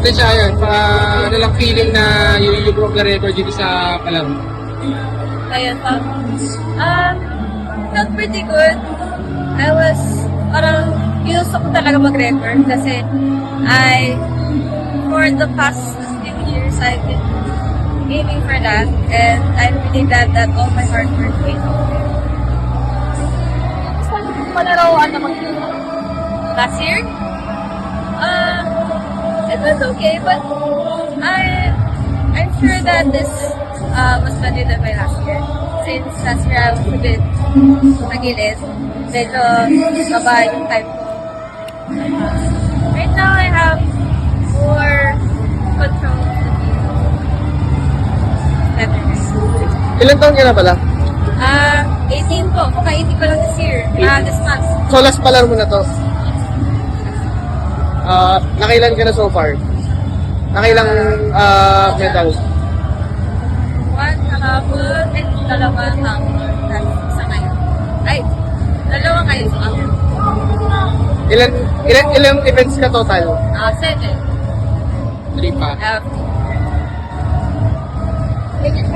Patricia, ayun, ano lang feeling na you broke the record dito sa palaro? Ayun pa. Felt pretty good. I was, parang, ginusto ko talaga mag-record kasi for the past few years, I've been aiming for that and I'm really glad that all my hard work paid off. Saan palaroan naman yun? Last year, it was okay, but I'm sure that this was better than my last year. Since last year I was a bit nagilid, medyo baba yung time ko. Right now I have more control of the game. Better. Ilan taon ka na pala? 18 po. Kaka-18 ko lang this year. This month. So last palaro mo na to? Nakailan ka na so far? Nakailang medals? One nakapon at dalawa hanggang sa ngayon. Ay, dalawa ngayon sa akin. Ilang events ka total? 7. 3 pa.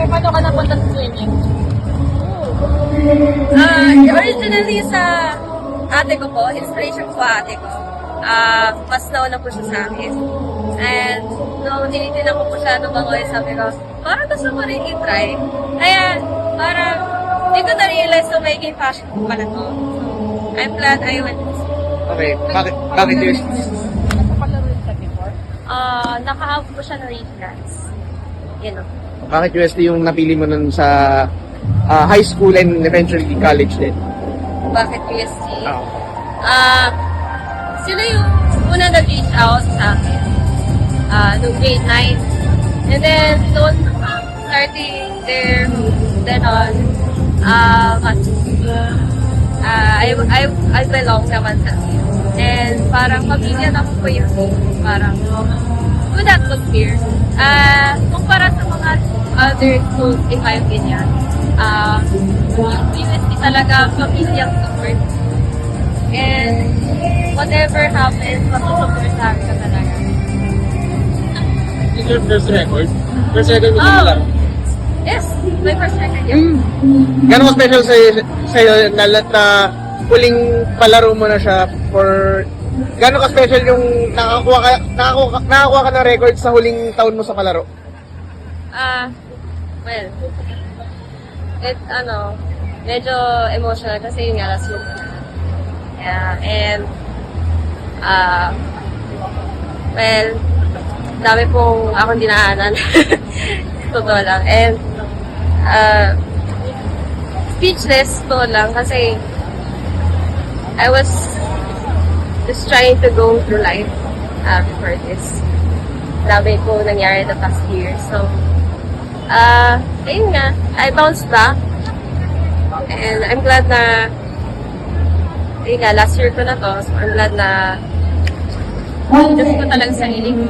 Paano ka napunta sa swimming? Originally sa ate ko po, inspiration ko ate ko. Mas nauna po siya sa akin. And nung tinitingnan ko po siya nung bangoy, sabi ko, parang gusto ko rin i-try. Kaya parang hindi ko na-realize na magiging passion ko pala to. I'm glad I went. Okay, bakit yun? Nakapalaro yun sa before? Naka-out po siya ng regionals. You know. Bakit USD yung napili mo nun sa high school and eventually college din? Bakit PSG? Oo. Sila yung una nag-reach out sa akin noong grade 9. And then, noon, starting there, then on, I belong naman sa team. And parang pamilya na ko yun. Parang good atmosphere. Kumpara sa mga other schools, in my opinion, yung UST talaga pamilyang support. And whatever happens, masusupport sa akin ka talaga. Is your first record? First record mo sa palaro? Yes, my first record yun. Gano'n special sa'yo na huling palaro mo na siya for... Gano'n ka-special yung nakakuha ka ng record sa huling taon mo sa palaro? Well, medyo emotional kasi yun nga last year. Yeah, and, well, dami pong akong dinaanan. Totoo lang. And, speechless, totoo lang, kasi I was just trying to go through life before this. Dami po nangyari the past year. So, ayun nga, I bounced back. And I'm glad na, ayun nga, last year ko na to. So, I'm glad na just ko talagang sarili ko.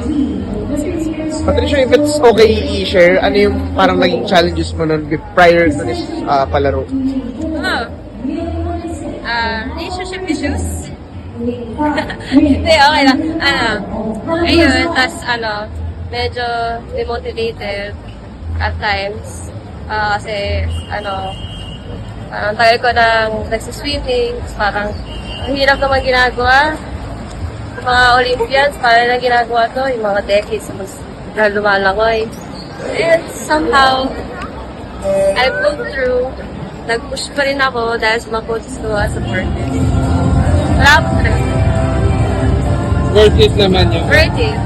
Patricia, if it's okay i-share, ano yung parang naging challenges mo nun prior to this palaro? Relationship issues? Hindi, okay lang. Ayun, tas medyo demotivated at times. Kasi, parang tagal ko nang nagsiswimming, parang ang hirap naman ginagawa. Yung mga Olympians, parang na ginagawa to, yung mga decades na lumalangoy. And somehow, I pulled through. Nag-push pa rin ako dahil sa mga coaches ko as supporters. Bravo talaga. Worth it naman yun. Worth it.